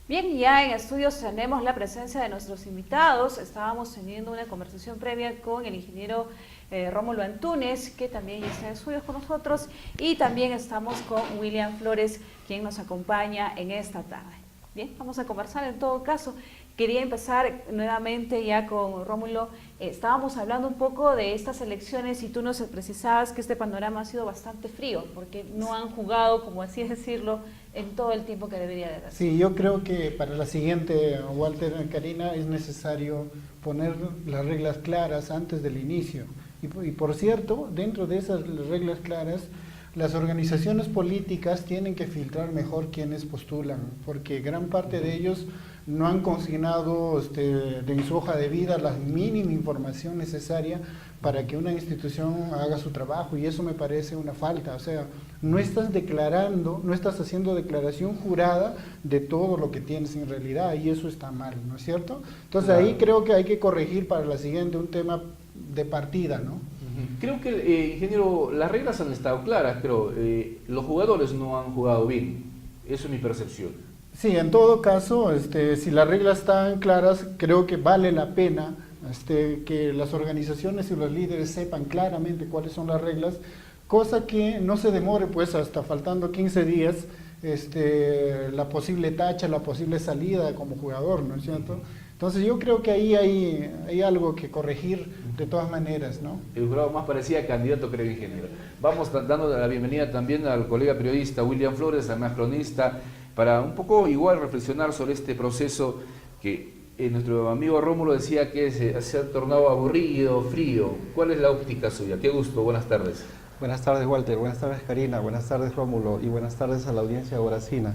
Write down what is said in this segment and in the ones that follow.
Bien, ya en estudios tenemos la presencia de nuestros invitados. Estábamos teniendo una conversación previa con el ingeniero Rómulo Antunes, que también ya está en estudios con nosotros, y también estamos con William Flores, quien nos acompaña en esta tarde. Bien, vamos a conversar en todo caso. Quería empezar nuevamente ya con Rómulo. Estábamos hablando un poco de estas elecciones y tú nos precisabas que este panorama ha sido bastante frío, porque no han jugado, como así es decirlo, en todo el tiempo que debería de haber. Sí, yo creo que para la siguiente, Walter, Karina, es necesario poner las reglas claras antes del inicio. Y por cierto, dentro de esas reglas claras, las organizaciones políticas tienen que filtrar mejor quienes postulan, porque gran parte de ellos no han consignado en su hoja de vida la mínima información necesaria para que una institución haga su trabajo, y eso me parece una falta. O sea, no estás declarando, no estás haciendo declaración jurada de todo lo que tienes en realidad, y eso está mal, ¿no es cierto? Entonces ahí creo que hay que corregir para la siguiente un tema de partida, ¿no? Creo que, ingeniero, las reglas han estado claras, pero los jugadores no han jugado bien. Eso es mi percepción. Sí, en todo caso, si las reglas están claras, creo que vale la pena que las organizaciones y los líderes sepan claramente cuáles son las reglas, cosa que no se demore pues hasta faltando 15 días la posible tacha, la posible salida como jugador, ¿no es cierto? Entonces yo creo que ahí hay algo que corregir de todas maneras, ¿no? El jurado más parecía candidato, creo, ingeniero. Vamos dando la bienvenida también al colega periodista William Flores, además cronista, para un poco igual reflexionar sobre este proceso que nuestro amigo Rómulo decía que se ha tornado aburrido, frío. ¿Cuál es la óptica suya? Qué gusto, buenas tardes. Buenas tardes, Walter, buenas tardes, Karina, buenas tardes, Rómulo, y buenas tardes a la audiencia de Guaracina.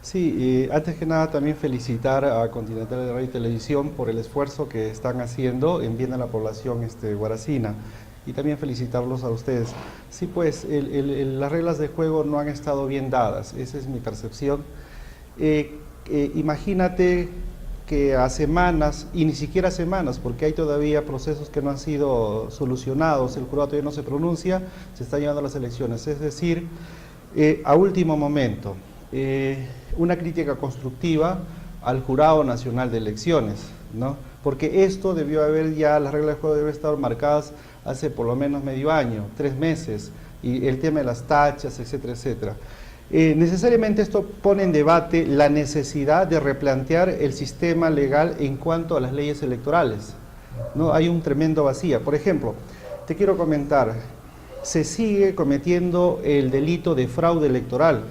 Sí, antes que nada también felicitar a Continental de Radio y Televisión por el esfuerzo que están haciendo en bien de la población guaracina, y también felicitarlos a ustedes. Sí, pues las reglas de juego no han estado bien dadas, esa es mi percepción. Imagínate que a semanas, y ni siquiera semanas, porque hay todavía procesos que no han sido solucionados, el jurado todavía no se pronuncia, se están llevando a las elecciones, es decir, a último momento. Una crítica constructiva al Jurado Nacional de Elecciones, ¿no? Porque esto debió haber ya, las reglas de juego deben estar marcadas hace por lo menos medio año, 3 meses, y el tema de las tachas, etcétera, etcétera. Necesariamente esto pone en debate la necesidad de replantear el sistema legal en cuanto a las leyes electorales, ¿no? Hay un tremendo vacío. Por ejemplo, te quiero comentar, se sigue cometiendo el delito de fraude electoral,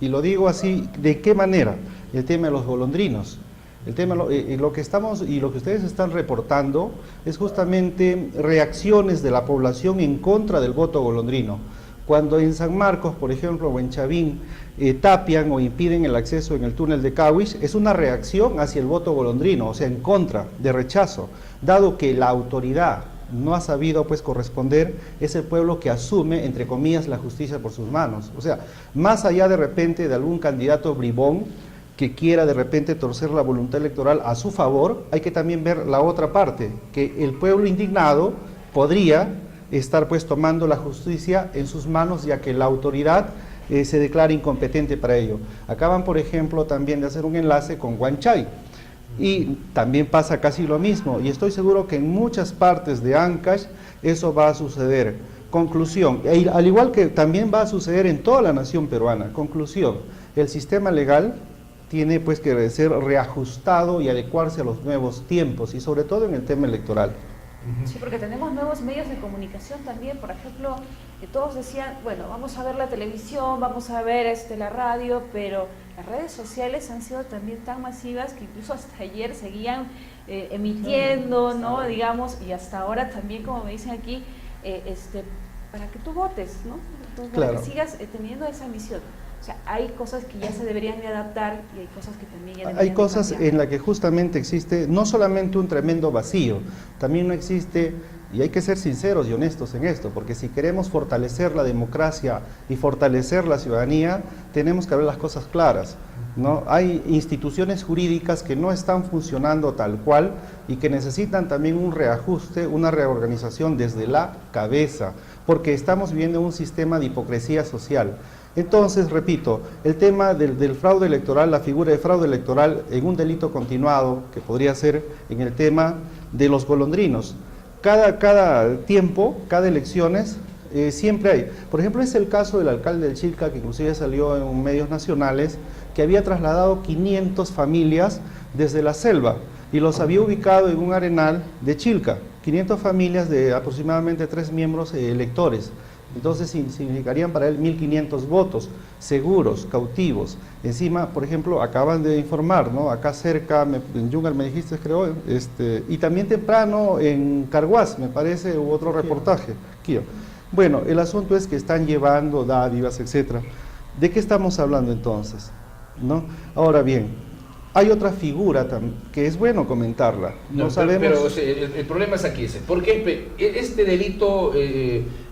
y lo digo así, ¿de qué manera? El tema de los golondrinos. Lo que ustedes están reportando es justamente reacciones de la población en contra del voto golondrino. Cuando en San Marcos, por ejemplo, o en Chavín, tapian o impiden el acceso en el túnel de Cahuich, es una reacción hacia el voto golondrino, o sea, en contra, de rechazo, dado que la autoridad no ha sabido pues corresponder, es el pueblo que asume, entre comillas, la justicia por sus manos. O sea, más allá de repente de algún candidato bribón que quiera de repente torcer la voluntad electoral a su favor, hay que también ver la otra parte, que el pueblo indignado podría estar pues tomando la justicia en sus manos, ya que la autoridad se declara incompetente para ello. Acaban, por ejemplo, también de hacer un enlace con Huanchay, y también pasa casi lo mismo, y estoy seguro que en muchas partes de Ancash eso va a suceder. Conclusión, al igual que también va a suceder en toda la nación peruana. Conclusión, el sistema legal tiene pues que ser reajustado y adecuarse a los nuevos tiempos, y sobre todo en el tema electoral. Sí, porque tenemos nuevos medios de comunicación también. Por ejemplo, todos decían, bueno, vamos a ver la televisión, vamos a ver la radio, pero las redes sociales han sido también tan masivas que incluso hasta ayer seguían emitiendo, ¿no? Digamos, y hasta ahora también, como me dicen aquí, para que tú votes, ¿no? Entonces, para que sigas teniendo esa emisión. O sea, hay cosas que ya se deberían de adaptar y hay cosas que también ya deberían Hay cosas de cambiar. en las que justamente existe no solamente un tremendo vacío, también no existe, y hay que ser sinceros y honestos en esto, porque si queremos fortalecer la democracia y fortalecer la ciudadanía, tenemos que ver las cosas claras, ¿no? Hay instituciones jurídicas que no están funcionando tal cual y que necesitan también un reajuste, una reorganización desde la cabeza, porque estamos viviendo un sistema de hipocresía social. Entonces, repito, el tema del fraude electoral, la figura de fraude electoral en un delito continuado, que podría ser en el tema de los golondrinos. Cada tiempo, cada elecciones, siempre hay. Por ejemplo, es el caso del alcalde del Chilca, que inclusive salió en medios nacionales, que había trasladado 500 familias desde la selva y los había ubicado en un arenal de Chilca. 500 familias de aproximadamente 3 miembros electores. Entonces significarían para él 1.500 votos, seguros, cautivos. Encima, por ejemplo, acaban de informar, ¿no? Acá cerca, en Yungal me dijiste, creo, y también temprano en Carhuaz, me parece, hubo otro reportaje. Quío. Bueno, el asunto es que están llevando dádivas, etcétera. ¿De qué estamos hablando entonces? ¿No? Ahora bien, hay otra figura que es bueno comentarla. No sabemos... Pero o sea, el problema es aquí ese. ¿Por qué este delito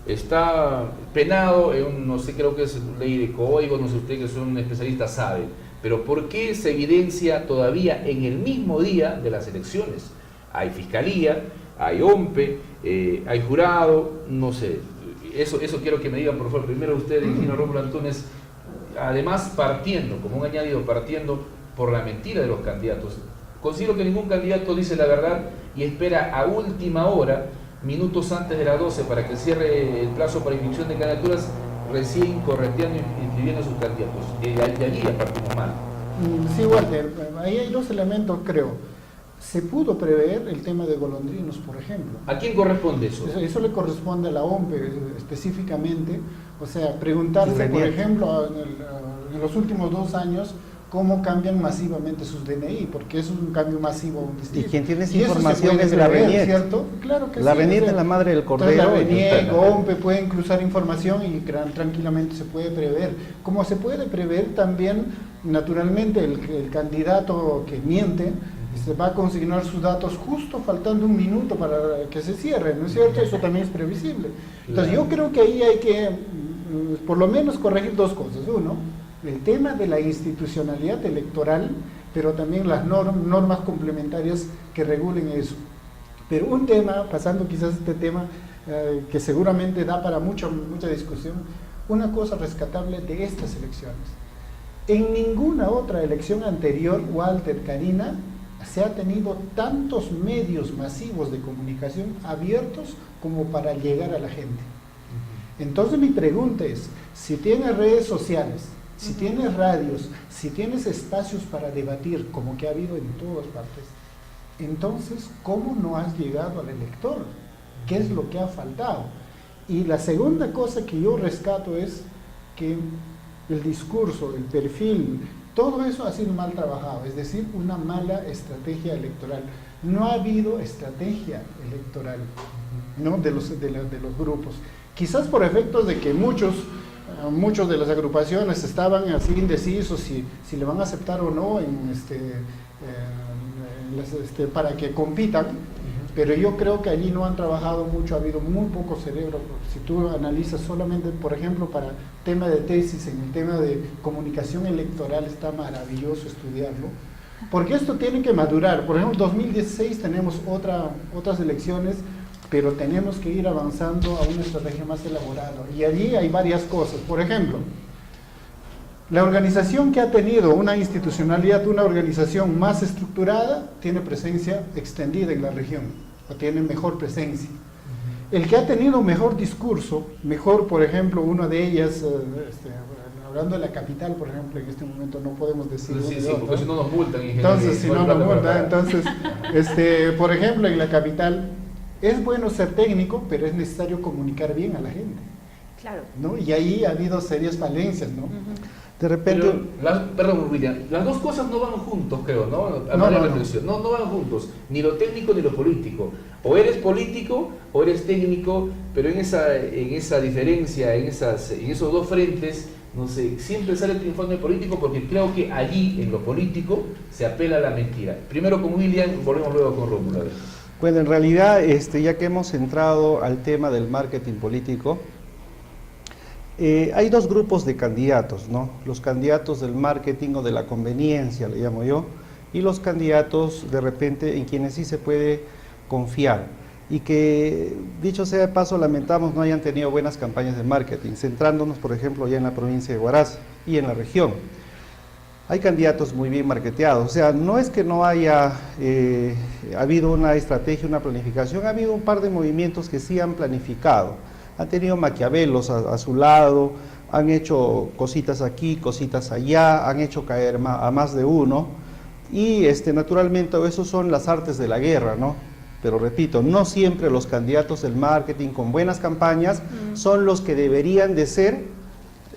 está penado en, no sé, creo que es ley de código, no sé, usted que es un especialista sabe, pero ¿por qué se evidencia todavía en el mismo día de las elecciones? Hay fiscalía, hay OMPE, hay jurado, no sé, eso quiero que me digan por favor, primero usted, ingeniero Rómulo Antunes, además partiendo, como un añadido, partiendo por la mentira de los candidatos. Considero que ningún candidato dice la verdad y espera a última hora, minutos antes de las 12, para que cierre el plazo para inscripción de candidaturas, recién correteando y inscribiendo a sus candidatos. De allí partimos mal. Sí, Walter, ahí hay dos elementos, creo. Se pudo prever el tema de golondrinos, por ejemplo. ¿A quién corresponde eso? Eso le corresponde a la OMPE específicamente. O sea, preguntarse, por ejemplo, en los últimos 2 años, cómo cambian masivamente sus DNI, porque eso es un cambio masivo distinto. Y quien tiene esa información es la RENIEC, ¿cierto? Claro que la sí. RENIEC es la madre del cordero. La RENIEC, OMPE pueden cruzar información y tranquilamente se puede prever. Como se puede prever también, naturalmente, el candidato que miente se va a consignar sus datos justo faltando 1 minuto para que se cierre, ¿no es cierto? Eso también es previsible. Entonces yo creo que ahí hay que, por lo menos, corregir 2 cosas. Uno, el tema de la institucionalidad electoral, pero también las normas complementarias que regulen eso. Pero un tema, pasando quizás este tema, que seguramente da para mucha discusión, una cosa rescatable de estas elecciones. En ninguna otra elección anterior, Walter, Karina, se ha tenido tantos medios masivos de comunicación abiertos como para llegar a la gente. Entonces mi pregunta es, si tienes redes sociales, si tienes radios, si tienes espacios para debatir, como que ha habido en todas partes, entonces, ¿cómo no has llegado al elector? ¿Qué es lo que ha faltado? Y la segunda cosa que yo rescato es que el discurso, el perfil, todo eso ha sido mal trabajado, es decir, una mala estrategia electoral. No ha habido estrategia electoral, ¿no? de los grupos. Quizás por efectos de que muchos de las agrupaciones estaban así indecisos si le van a aceptar o no para que compitan, pero yo creo que allí no han trabajado mucho, ha habido muy poco cerebro. Si tú analizas solamente, por ejemplo, para tema de tesis, en el tema de comunicación electoral está maravilloso estudiarlo, porque esto tiene que madurar. Por ejemplo, 2016 tenemos otras elecciones, pero tenemos que ir avanzando a una estrategia más elaborada, y allí hay varias cosas. Por ejemplo, la organización que ha tenido una institucionalidad, una organización más estructurada, tiene presencia extendida en la región, o tiene mejor presencia. El que ha tenido mejor discurso, mejor, por ejemplo, una de ellas, hablando de la capital, por ejemplo, en este momento no podemos decir. Sí, porque si no nos multan. Entonces, si no nos multan, entonces, por ejemplo, en la capital, es bueno ser técnico, pero es necesario comunicar bien a la gente. Claro. ¿No? Y ahí ha habido serias falencias, ¿no? De repente... Perdón, William, las dos cosas no van juntos, creo, ¿no? No van juntos, ni lo técnico ni lo político. O eres político o eres técnico, pero en esa diferencia, en esos dos frentes, no sé, siempre sale triunfando el político, porque creo que allí, en lo político, se apela a la mentira. Primero con William, volvemos luego con Rómulo. Bueno, en realidad, ya que hemos entrado al tema del marketing político, hay 2 grupos de candidatos, ¿no? Los candidatos del marketing o de la conveniencia, le llamo yo, y los candidatos de repente en quienes sí se puede confiar. y que, dicho sea de paso, lamentamos no hayan tenido buenas campañas de marketing, centrándonos, por ejemplo, ya en la provincia de Huaraz y en la región. Hay candidatos muy bien marketeados, o sea, no es que no haya habido una estrategia, una planificación, ha habido un par de movimientos que sí han planificado, han tenido maquiavelos a su lado, han hecho cositas aquí, cositas allá, han hecho caer a más de uno, y naturalmente eso son las artes de la guerra, ¿no? Pero repito, no siempre los candidatos del marketing con buenas campañas son los que deberían de ser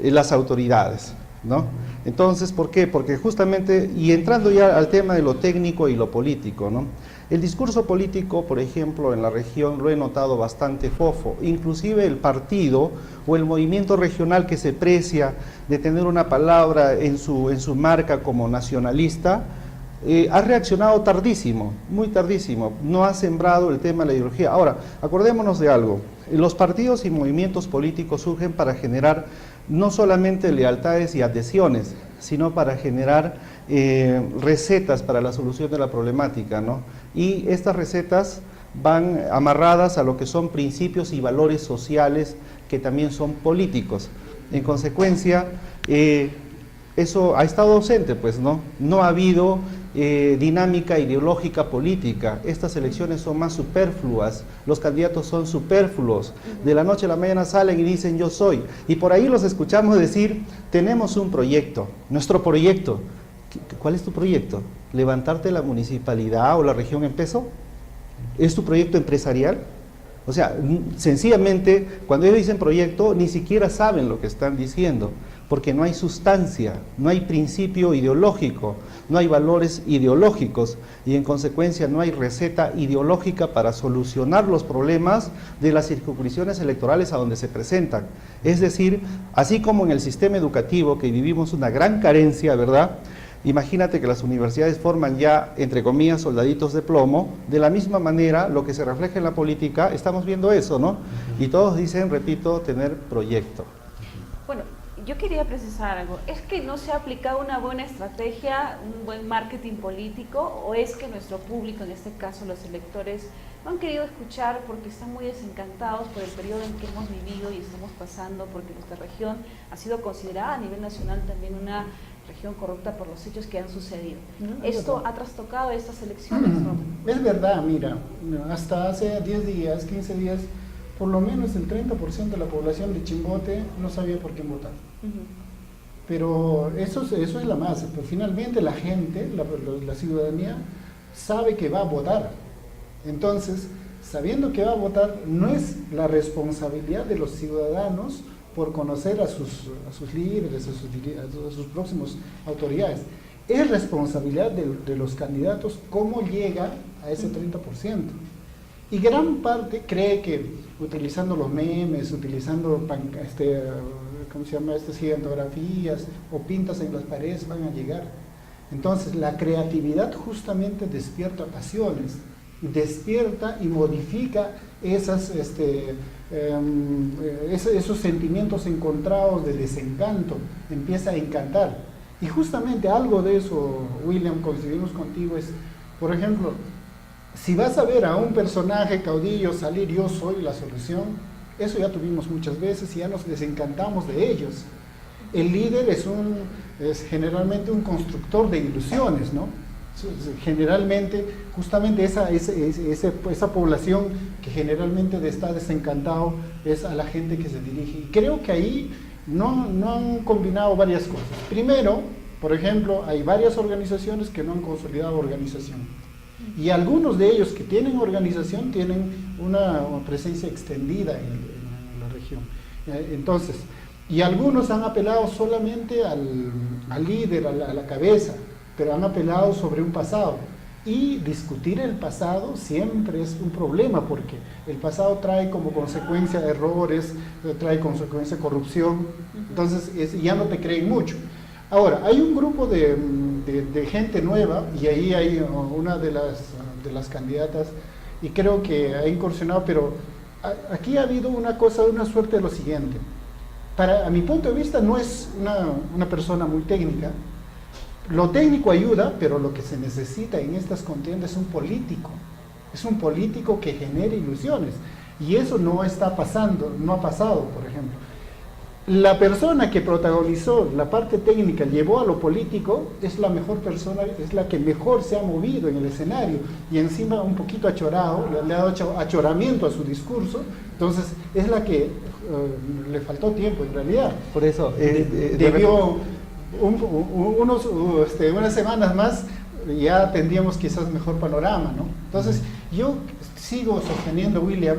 las autoridades, ¿no? Entonces, ¿por qué? Porque justamente, y entrando ya al tema de lo técnico y lo político, ¿no? El discurso político, por ejemplo, en la región lo he notado bastante fofo, inclusive el partido o el movimiento regional que se precia de tener una palabra en su marca como nacionalista, ha reaccionado tardísimo, muy tardísimo, no ha sembrado el tema de la ideología. Ahora, acordémonos de algo, los partidos y movimientos políticos surgen para generar no solamente lealtades y adhesiones, sino para generar recetas para la solución de la problemática, ¿no? Y estas recetas van amarradas a lo que son principios y valores sociales que también son políticos. En consecuencia, eso ha estado ausente, pues, ¿no? No ha habido dinámica ideológica política. Estas elecciones son más superfluas, los candidatos son superfluos. De la noche a la mañana salen y dicen yo soy. Y por ahí los escuchamos decir, tenemos un proyecto, nuestro proyecto. ¿Cuál es tu proyecto? ¿Levantarte la municipalidad o la región en peso? ¿Es tu proyecto empresarial? O sea, sencillamente, cuando ellos dicen proyecto, ni siquiera saben lo que están diciendo, porque no hay sustancia, no hay principio ideológico, no hay valores ideológicos, y en consecuencia no hay receta ideológica para solucionar los problemas de las circunscripciones electorales a donde se presentan. Es decir, así como en el sistema educativo, que vivimos una gran carencia, ¿verdad?, imagínate que las universidades forman ya, entre comillas, soldaditos de plomo. De la misma manera, lo que se refleja en la política, estamos viendo eso, ¿no? Y todos dicen, repito, tener proyecto. Bueno, yo quería precisar algo. ¿Es que no se ha aplicado una buena estrategia, un buen marketing político, o es que nuestro público, en este caso los electores, no han querido escuchar porque están muy desencantados por el periodo en que hemos vivido y estamos pasando, porque nuestra región ha sido considerada a nivel nacional también una región corrupta por los hechos que han sucedido? ¿Esto ha trastocado estas elecciones, Romo? Es verdad, mira, hasta hace 10 días, 15 días, por lo menos el 30% de la población de Chimbote no sabía por quién votar. Pero eso es la masa, pero finalmente la gente, la ciudadanía, sabe que va a votar. Entonces, sabiendo que va a votar, no es la responsabilidad de los ciudadanos por conocer a sus líderes, a sus próximas autoridades. Es responsabilidad de los candidatos cómo llega a ese 30%. Y gran parte cree que utilizando los memes, utilizando gigantografías o pintas en las paredes van a llegar. Entonces la creatividad justamente despierta pasiones, despierta y modifica esos sentimientos encontrados de desencanto, empieza a encantar. Y justamente algo de eso, William, coincidimos contigo, es, por ejemplo, si vas a ver a un personaje caudillo salir, yo soy la solución, eso ya tuvimos muchas veces y ya nos desencantamos de ellos. El líder es generalmente un constructor de ilusiones, ¿no? Generalmente, justamente esa población que generalmente está desencantado es a la gente que se dirige. Y creo que ahí no han combinado varias cosas. Primero, por ejemplo, hay varias organizaciones que no han consolidado organización. Y algunos de ellos que tienen organización tienen una presencia extendida en la región. Entonces, y algunos han apelado solamente al líder, a la cabeza, pero han apelado sobre un pasado. Y discutir el pasado siempre es un problema, porque el pasado trae como consecuencia errores, trae consecuencia corrupción, entonces ya no te creen mucho. Ahora, hay un grupo de gente nueva, y ahí hay una de las candidatas, y creo que ha incursionado, pero aquí ha habido una suerte de lo siguiente. A mi punto de vista no es una persona muy técnica. Lo técnico ayuda, pero lo que se necesita en estas contiendas es un político. es un político que genera ilusiones. Y eso no está pasando, no ha pasado, por ejemplo. La persona que protagonizó la parte técnica, llevó a lo político, es la mejor persona, es la que mejor se ha movido en el escenario, y encima un poquito achorado, le ha dado achoramiento a su discurso, entonces es la que le faltó tiempo en realidad. Por eso, debió unas semanas más, ya tendríamos quizás mejor panorama, ¿no? Entonces yo sigo sosteniendo, William,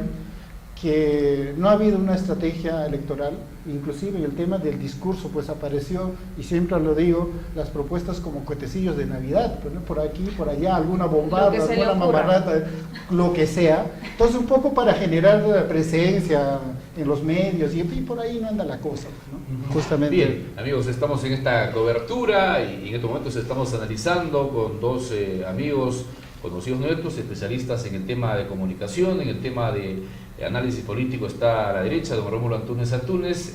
que no ha habido una estrategia electoral, inclusive el tema del discurso pues apareció, y siempre lo digo, las propuestas como cuetecillos de Navidad, pues, ¿no? Por aquí, por allá, alguna bombarda, alguna mamarrata, lo que sea. Entonces un poco para generar presencia en los medios, y por ahí no anda la cosa, ¿no? Justamente. Bien, amigos, estamos en esta cobertura y en estos momentos estamos analizando con dos amigos conocidos nuestros, especialistas en el tema de comunicación, en el tema de análisis político. Está a la derecha don Rómulo Antúnez,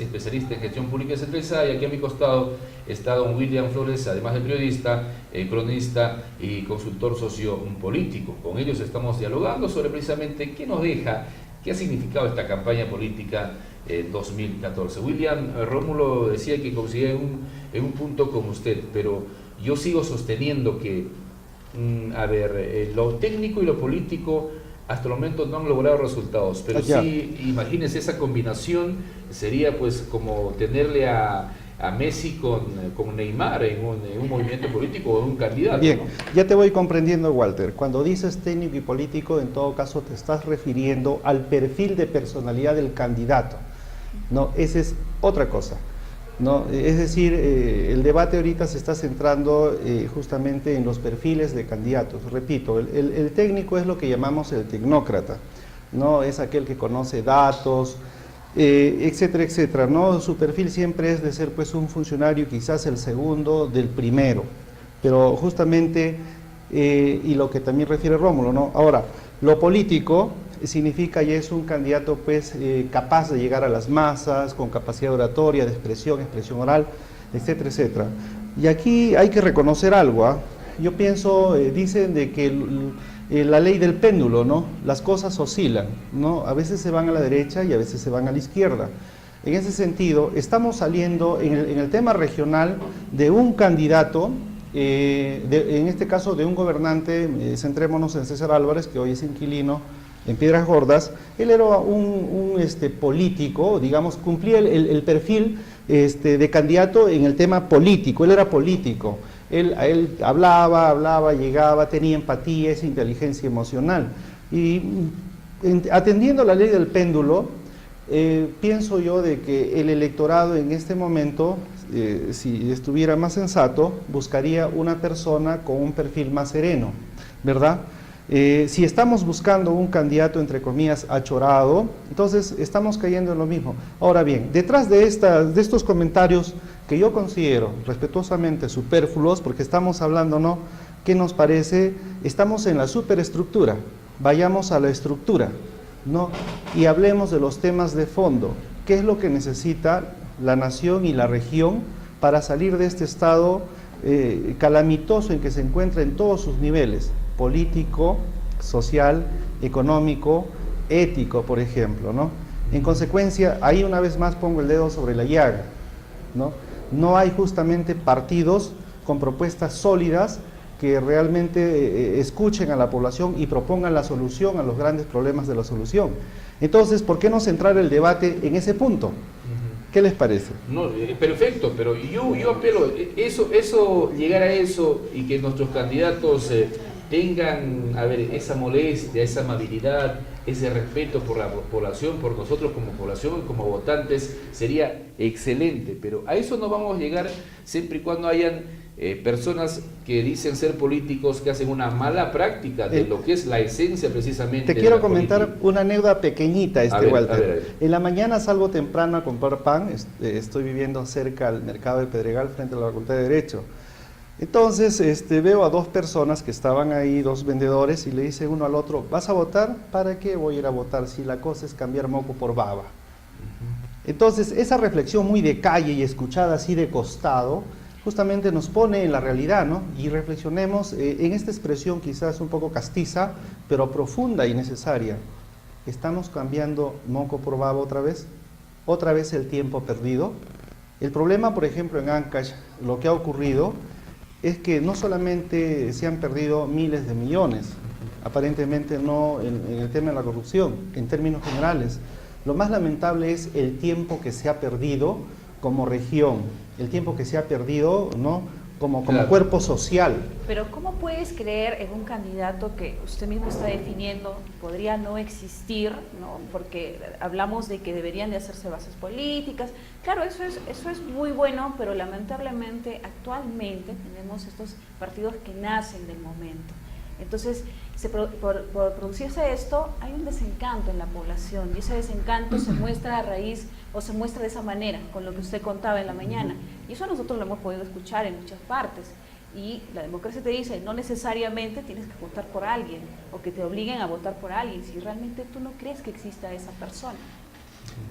especialista en gestión pública y centralizada, y aquí a mi costado está don William Flores, además de periodista, cronista y consultor sociopolítico. Con ellos estamos dialogando sobre precisamente qué nos deja, qué ha significado esta campaña política en 2014. William, Rómulo decía que coincidía en un punto con usted, pero yo sigo sosteniendo que lo técnico y lo político hasta el momento no han logrado resultados, pero sí, imagínense, esa combinación sería pues como tenerle a Messi con Neymar en un movimiento político o un candidato. Bien, ¿no? ya te voy comprendiendo, Walter. Cuando dices técnico y político, en todo caso te estás refiriendo al perfil de personalidad del candidato, ¿no? Esa es otra cosa, ¿no? Es decir, el debate ahorita se está centrando justamente en los perfiles de candidatos. Repito, el técnico es lo que llamamos el tecnócrata, ¿no? Es aquel que conoce datos, etcétera, etcétera, ¿no? Su perfil siempre es de ser pues un funcionario, quizás el segundo del primero, pero justamente, y lo que también refiere Rómulo, ¿no? Ahora, lo político significa y es un candidato pues capaz de llegar a las masas, con capacidad oratoria, de expresión oral, etcétera, etcétera. Y aquí hay que reconocer algo, ¿ah? Yo pienso, dicen de que la ley del péndulo, ¿no? Las cosas oscilan, ¿no? A veces se van a la derecha y a veces se van a la izquierda. En ese sentido, estamos saliendo en el tema regional de un candidato, en este caso de un gobernante, centrémonos en César Álvarez, que hoy es inquilino en Piedras Gordas. Él era un político, digamos, cumplía el perfil de candidato en el tema político. Él era político, él hablaba, llegaba, tenía empatía, esa inteligencia emocional. Y atendiendo la ley del péndulo, pienso yo de que el electorado en este momento, si estuviera más sensato, buscaría una persona con un perfil más sereno, ¿verdad? Si estamos buscando un candidato, entre comillas, achorado, entonces estamos cayendo en lo mismo. Ahora bien, detrás de estos comentarios que yo considero respetuosamente superfluos, porque estamos hablando, ¿no? ¿Qué nos parece? Estamos en la superestructura, vayamos a la estructura, ¿no? Y hablemos de los temas de fondo. ¿Qué es lo que necesita la nación y la región para salir de este estado calamitoso en que se encuentra en todos sus niveles? Político, social, económico, ético, por ejemplo, ¿no? En consecuencia, ahí una vez más pongo el dedo sobre la llaga, ¿no? No hay justamente partidos con propuestas sólidas que realmente escuchen a la población y propongan la solución a los grandes problemas de la solución. Entonces, ¿por qué no centrar el debate en ese punto? ¿Qué les parece? No, perfecto, pero yo apelo, llegar a eso y que nuestros candidatos tengan, esa molestia, esa amabilidad, ese respeto por la población, por nosotros como población, como votantes, sería excelente, pero a eso no vamos a llegar siempre y cuando hayan personas que dicen ser políticos, que hacen una mala práctica de lo que es la esencia precisamente. Te quiero comentar una anécdota pequeñita, Walter. A ver. En la mañana salgo temprano a comprar pan, estoy viviendo cerca al mercado de Pedregal, frente a la Facultad de Derecho. Entonces veo a dos personas que estaban ahí, dos vendedores, y le dice uno al otro: ¿vas a votar? ¿Para qué voy a ir a votar si la cosa es cambiar moco por baba? Entonces esa reflexión muy de calle y escuchada así de costado, justamente nos pone en la realidad, ¿no? Y reflexionemos en esta expresión quizás un poco castiza, pero profunda y necesaria. ¿Estamos cambiando moco por baba otra vez? ¿Otra vez el tiempo perdido? El problema, por ejemplo, en Ancash, lo que ha ocurrido es que no solamente se han perdido miles de millones, aparentemente no en el tema de la corrupción, en términos generales. Lo más lamentable es el tiempo que se ha perdido como región, el tiempo que se ha perdido, ¿no?, como Claro. cuerpo social. Pero ¿cómo puedes creer en un candidato que usted mismo está definiendo podría no existir, ¿no? Porque hablamos de que deberían de hacerse bases políticas? Claro, eso es muy bueno, pero lamentablemente actualmente tenemos estos partidos que nacen del momento. Entonces, por producirse esto, hay un desencanto en la población, y ese desencanto se muestra a raíz, o se muestra de esa manera, con lo que usted contaba en la mañana. Y eso nosotros lo hemos podido escuchar en muchas partes. Y la democracia te dice, no necesariamente tienes que votar por alguien, o que te obliguen a votar por alguien, si realmente tú no crees que exista esa persona.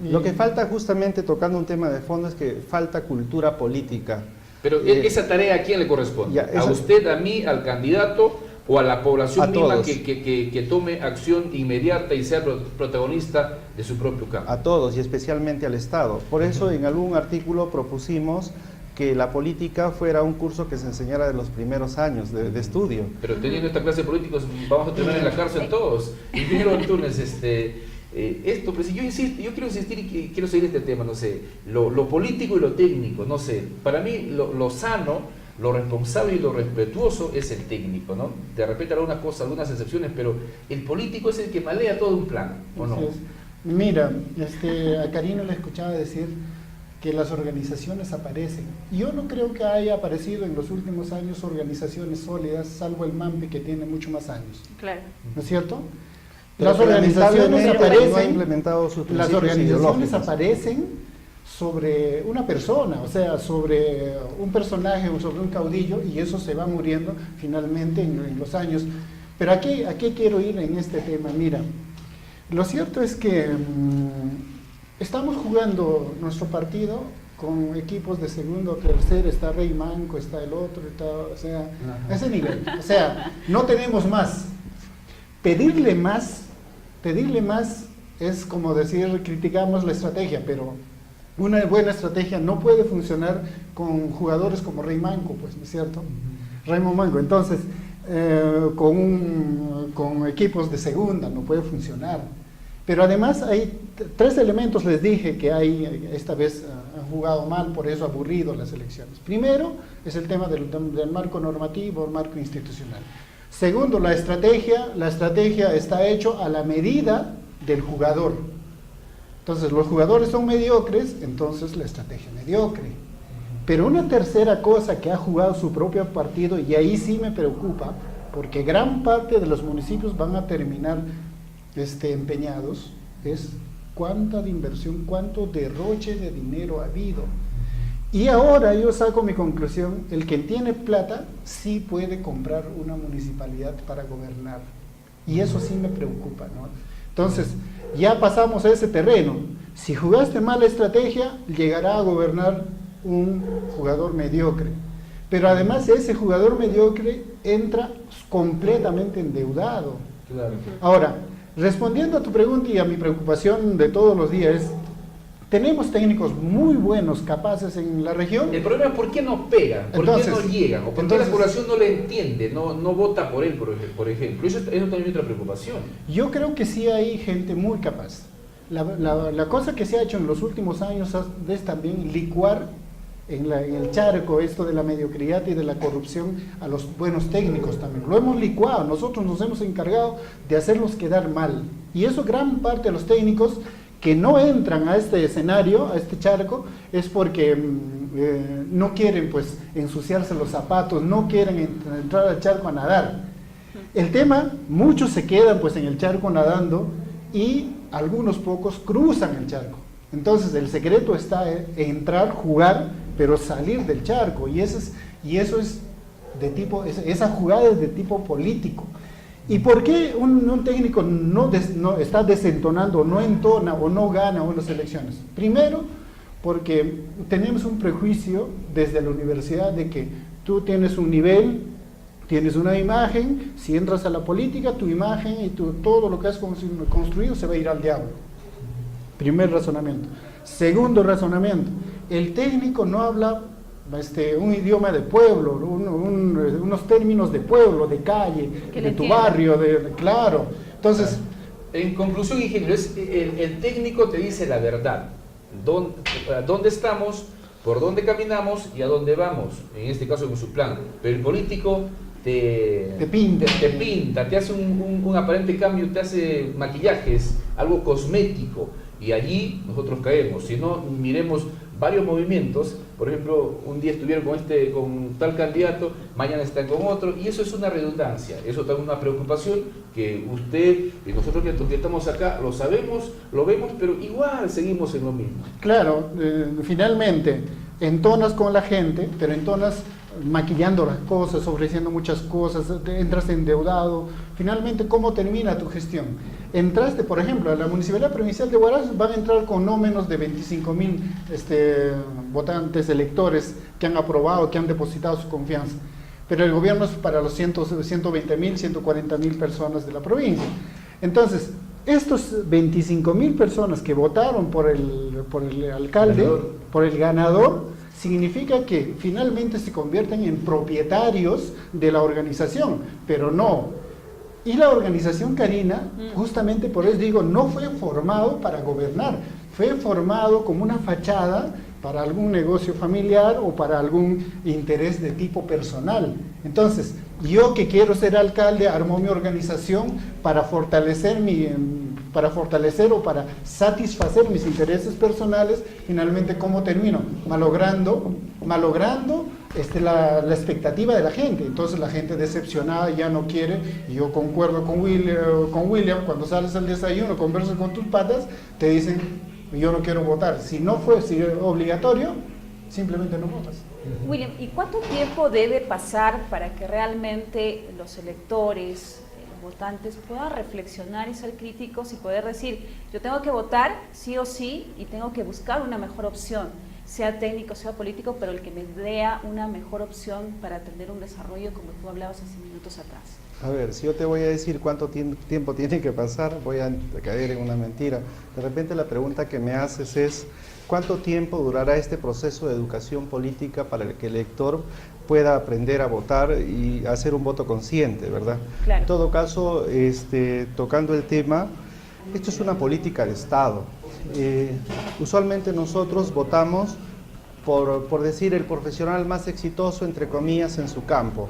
Lo que falta, justamente tocando un tema de fondo, es que falta cultura política. Pero esa tarea, ¿a quién le corresponde? Ya, ¿A usted, a mí, al candidato o a la población A misma todos. que tome acción inmediata y sea protagonista de su propio campo? A todos y especialmente al Estado. Por eso en algún artículo propusimos que la política fuera un curso que se enseñara de los primeros años de estudio. Pero teniendo esta clase de políticos vamos a terminar en la cárcel todos. Ingeniero Antunes, esto, pues, yo quiero insistir y quiero seguir este tema, no sé, lo político y lo técnico, no sé, para mí lo sano, lo responsable y lo respetuoso es el técnico, ¿no? De repente algunas cosas, algunas excepciones, pero el político es el que malea todo un plan, ¿o no? Así es. Mira, a Karina le escuchaba decir que las organizaciones aparecen. Yo no creo que haya aparecido en los últimos años organizaciones sólidas, salvo el MAMPI, que tiene mucho más años. Claro. ¿No es cierto? Pero Las organizaciones lamentablemente no ha aparecen, implementado sus las principios organizaciones ideológicos. aparecen sobre una persona, o sea, sobre un personaje o sobre un caudillo, y eso se va muriendo finalmente en los años. Pero ¿a qué quiero ir en este tema? Mira, lo cierto es que estamos jugando nuestro partido con equipos de segundo o tercero, está Rey Manco, está el otro, o sea, a ese nivel. O sea, no tenemos más. Pedirle más es como decir, criticamos la estrategia, pero una buena estrategia no puede funcionar con jugadores como Rey Manco, pues, ¿no es cierto? Raymond Manco. Entonces, con equipos de segunda no puede funcionar. Pero además hay tres elementos, les dije, que esta vez han jugado mal, por eso aburrido las elecciones. Primero, es el tema del marco normativo, el marco institucional. Segundo, la estrategia está hecho a la medida del jugador. Entonces, los jugadores son mediocres, entonces la estrategia es mediocre. Pero una tercera cosa que ha jugado su propio partido, y ahí sí me preocupa, porque gran parte de los municipios van a terminar empeñados, es cuánta de inversión, cuánto derroche de dinero ha habido. Y ahora yo saco mi conclusión, el que tiene plata sí puede comprar una municipalidad para gobernar. Y eso sí me preocupa, ¿no? Entonces, ya pasamos a ese terreno. Si jugaste mala estrategia, llegará a gobernar un jugador mediocre. Pero además ese jugador mediocre entra completamente endeudado. Claro. Ahora, respondiendo a tu pregunta y a mi preocupación de todos los días, tenemos técnicos muy buenos, capaces en la región. El problema es por qué no pegan, por qué no llegan, o por qué la población no le entiende, no vota por él, por ejemplo. Eso también es otra preocupación. Yo creo que sí hay gente muy capaz. La cosa que se ha hecho en los últimos años es también licuar en el charco esto de la mediocridad y de la corrupción a los buenos técnicos también. Lo hemos licuado, nosotros nos hemos encargado de hacerlos quedar mal. Y eso gran parte de los técnicos que no entran a este escenario, a este charco, es porque no quieren pues ensuciarse los zapatos, no quieren entrar al charco a nadar. El tema, muchos se quedan pues en el charco nadando y algunos pocos cruzan el charco. Entonces el secreto está en entrar, jugar, pero salir del charco, y eso es de tipo, esa jugada es de tipo político. ¿Y por qué un técnico no está desentonando, no entona o no gana unas elecciones? Primero, porque tenemos un prejuicio desde la universidad de que tú tienes un nivel, tienes una imagen, si entras a la política, tu imagen y todo lo que has construido se va a ir al diablo. Primer razonamiento. Segundo razonamiento, el técnico no habla un idioma de pueblo, unos términos de pueblo, de calle, de tu barrio, claro. Entonces, en conclusión, ingeniero, el técnico te dice la verdad, dónde estamos, por dónde caminamos y a dónde vamos, en este caso con su plan. Pero el político te pinta, te hace un aparente cambio, te hace maquillajes, algo cosmético, y allí nosotros caemos. Si no, miremos varios movimientos. Por ejemplo, un día estuvieron con tal candidato, mañana están con otro, y eso es una redundancia, eso es una preocupación que usted y nosotros que estamos acá lo sabemos, lo vemos, pero igual seguimos en lo mismo. Claro, finalmente entonas con la gente, pero entonas maquillando las cosas, ofreciendo muchas cosas, entras endeudado. Finalmente, ¿cómo termina tu gestión? Entraste, por ejemplo, a la Municipalidad Provincial de Huaraz, van a entrar con no menos de 25.000 votantes, electores que han aprobado, que han depositado su confianza. Pero el gobierno es para los 120.000, 140.000 personas de la provincia. Entonces, estos 25.000 personas que votaron por el alcalde, por el ganador, significa que finalmente se convierten en propietarios de la organización, pero no. Y la organización, Karina, justamente por eso digo, no fue formado para gobernar, fue formado como una fachada para algún negocio familiar o para algún interés de tipo personal. Entonces, yo que quiero ser alcalde, armó mi organización para fortalecer o para satisfacer mis intereses personales. Finalmente, ¿cómo termino? Malogrando la expectativa de la gente. Entonces la gente decepcionada ya no quiere, y yo concuerdo con William, cuando sales al desayuno, conversas con tus patas, te dicen, yo no quiero votar. Si no fuese obligatorio, simplemente no votas. William, ¿y cuánto tiempo debe pasar para que realmente los electores, los votantes puedan reflexionar y ser críticos y poder decir, yo tengo que votar sí o sí y tengo que buscar una mejor opción, sea técnico, sea político, pero el que me dé una mejor opción para tener un desarrollo como tú hablabas hace minutos atrás? A ver, si yo te voy a decir cuánto tiempo tiene que pasar, voy a caer en una mentira. De repente la pregunta que me haces es, ¿cuánto tiempo durará este proceso de educación política para que el elector pueda aprender a votar y hacer un voto consciente, ¿verdad? Claro. En todo caso, tocando el tema, esto es una política de Estado. Usualmente nosotros votamos por decir el profesional más exitoso, entre comillas, en su campo.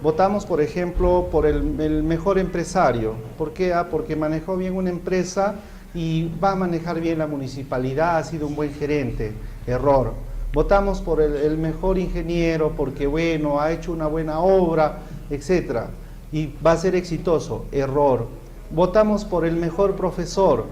Votamos, por ejemplo, por el mejor empresario. ¿Por qué? Porque manejó bien una empresa y va a manejar bien la municipalidad, ha sido un buen gerente. Error. Votamos por el mejor ingeniero porque, bueno, ha hecho una buena obra, etc. Y va a ser exitoso. Error. Votamos por el mejor profesor,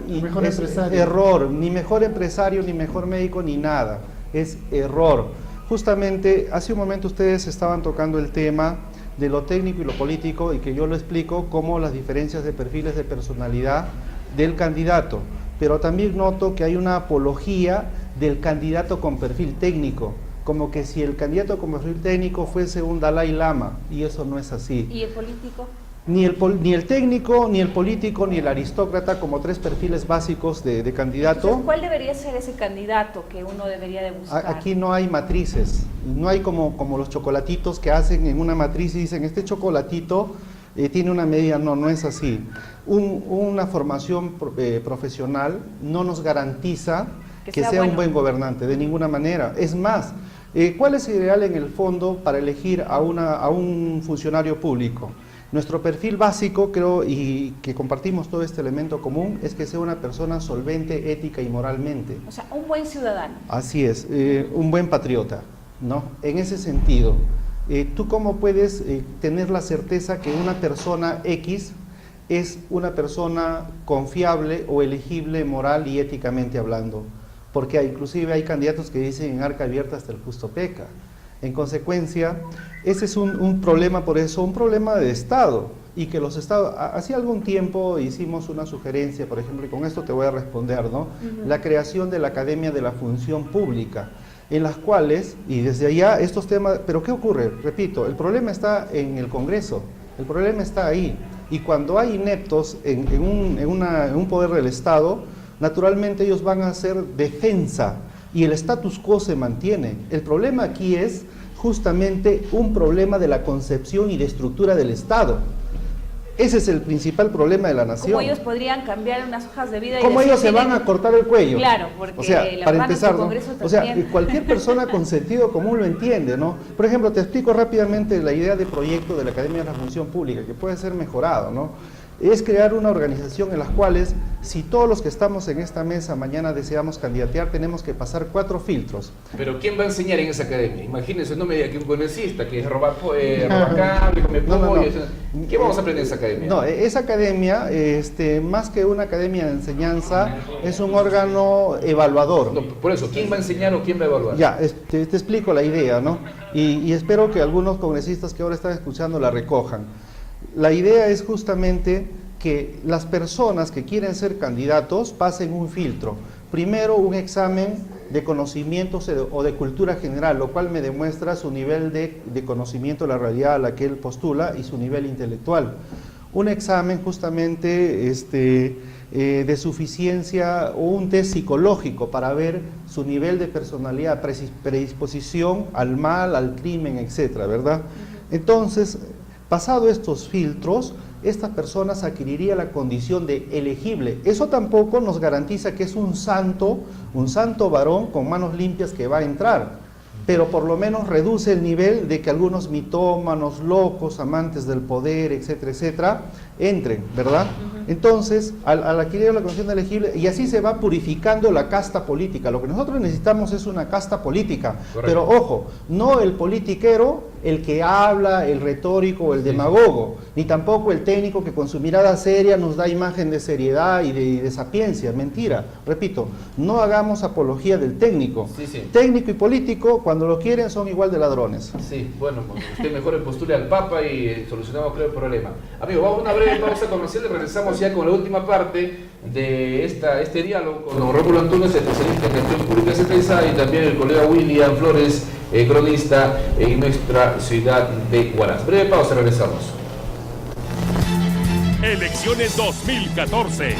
mejor empresario. Error. Ni mejor empresario, ni mejor médico, ni nada. Es error. Justamente, hace un momento ustedes estaban tocando el tema de lo técnico y lo político, y que yo lo explico como las diferencias de perfiles de personalidad del candidato, pero también noto que hay una apología del candidato con perfil técnico, como que si el candidato con perfil técnico fuese un Dalai Lama, y eso no es así. ¿Y el político? Ni el técnico, ni el político, ni el aristócrata, como tres perfiles básicos de candidato. Entonces, ¿cuál debería ser ese candidato que uno debería de buscar? Aquí no hay matrices, no hay como los chocolatitos que hacen en una matriz y dicen, este chocolatito tiene una medida. No, no es así. Una formación profesional no nos garantiza que sea un buen gobernante, de ninguna manera. Es más, ¿cuál es el ideal en el fondo para elegir a un funcionario público? Nuestro perfil básico, creo, y que compartimos todo este elemento común, es que sea una persona solvente, ética y moralmente. O sea, un buen ciudadano. Así es, un buen patriota, ¿no? En ese sentido, ¿tú cómo puedes tener la certeza que una persona X es una persona confiable o elegible moral y éticamente hablando? Porque inclusive hay candidatos que dicen en arca abierta hasta el justo peca. En consecuencia, ese es un problema, por eso, un problema de Estado. y que los estados, hace algún tiempo hicimos una sugerencia, por ejemplo, y con esto te voy a responder, ¿no? La creación de la Academia de la Función Pública, en las cuales, y desde allá estos temas, pero ¿qué ocurre? Repito, el problema está en el Congreso, el problema está ahí, y cuando hay ineptos en un poder del Estado, naturalmente ellos van a hacer defensa, y el status quo se mantiene. El problema aquí es justamente un problema de la concepción y de estructura del Estado. Ese es el principal problema de la nación. ¿Cómo ellos podrían cambiar unas hojas de vida? ¿Cómo ellos se van a cortar el cuello? Claro, porque o sea, la para verdad empezar, nuestro ¿no? Congreso O sea, también. cualquier persona con sentido común lo entiende, ¿no? Por ejemplo, te explico rápidamente la idea de proyecto de la Academia de la Función Pública, que puede ser mejorado, ¿no? Es crear una organización en la cual, si todos los que estamos en esta mesa mañana deseamos candidatear, tenemos que pasar 4 filtros. Pero ¿quién va a enseñar en esa academia? Imagínense, no me diga que un congresista que roba cable, come pollo. ¿Qué vamos a aprender en esa academia? No, esa academia, más que una academia de enseñanza, es un órgano evaluador. No, por eso, ¿quién va a enseñar o quién va a evaluar? Ya, te explico la idea, ¿no? Y espero que algunos congresistas que ahora están escuchando la recojan. La idea es justamente que las personas que quieren ser candidatos pasen un filtro. Primero, un examen de conocimientos o de cultura general, lo cual me demuestra su nivel de conocimiento de la realidad a la que él postula y su nivel intelectual. Un examen justamente de suficiencia o un test psicológico para ver su nivel de personalidad, predisposición al mal, al crimen, etcétera, ¿verdad? Entonces, pasado estos filtros, esta persona adquiriría la condición de elegible. Eso tampoco nos garantiza que es un santo varón con manos limpias que va a entrar, pero por lo menos reduce el nivel de que algunos mitómanos, locos, amantes del poder, etcétera, etcétera, entren, ¿verdad? Entonces, al adquirir la condición de elegible, y así se va purificando la casta política. Lo que nosotros necesitamos es una casta política. Correcto. Pero ojo, no el politiquero, el que habla, el retórico, el demagogo, ni tampoco el técnico que con su mirada seria nos da imagen de seriedad y de sapiencia. Mentira, repito, no hagamos apología del técnico. Técnico y político, cuando lo quieren, son igual de ladrones. Sí, bueno, usted mejor postule al Papa y solucionamos, creo, el problema. Amigo, vamos a una breve pausa comercial y regresamos ya con la última parte de este diálogo con don Rómulo Antunes, especialista en gestión pública centralizada, y también el colega William Flores, cronista en nuestra ciudad de Huaraz. Breve pausa, regresamos. Elecciones 2014.